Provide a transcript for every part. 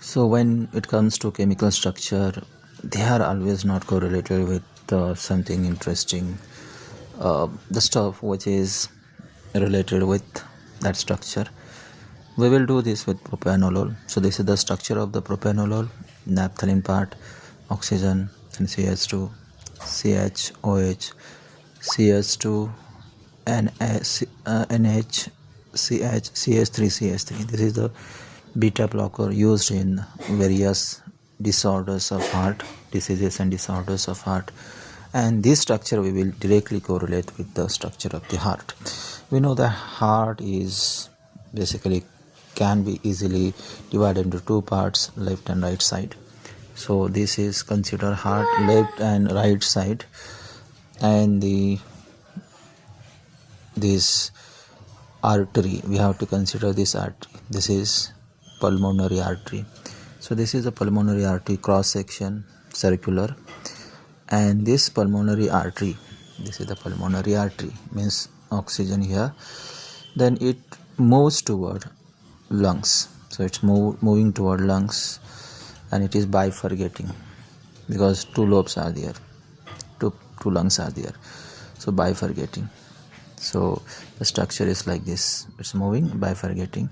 So when it comes to chemical structure, they are always not correlated with something interesting. The stuff which is related with that structure. We will do this with propanolol. So this is the structure of the propanolol, naphthalene part, oxygen and CH2, CHOH, CH2, NH, CH3, CH3. This is the beta blocker used in various disorders of heart, diseases and disorders of heart. And this structure we will directly correlate with the structure of the heart. We know the heart is basically can be easily divided into two parts, left and right side. So this is considered heart left and right side, and this artery, we have to consider this artery. This is pulmonary artery. So this is a pulmonary artery cross section, circular, and this pulmonary artery, this is the pulmonary artery, means oxygen here, then it moves toward lungs. So it's moving toward lungs, and it is bifurcating because two lobes are there, two lungs are there, so bifurcating. So the structure is like this, it's moving, bifurcating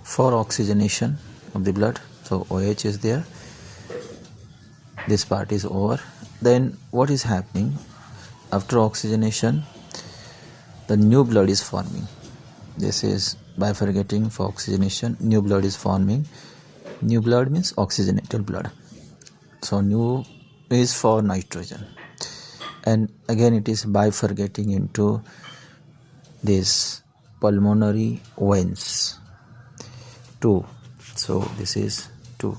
for oxygenation of the blood. So OH is there, this part is over. Then what is happening after oxygenation? The new blood is forming. This is bifurcating for oxygenation, new blood is forming. New blood means oxygenated blood. So new is for nitrogen, and again it is bifurcating into this pulmonary veins, 2. So this is 2.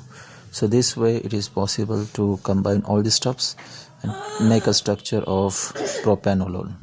So this way it is possible to combine all the stuffs and make a structure of propanolol.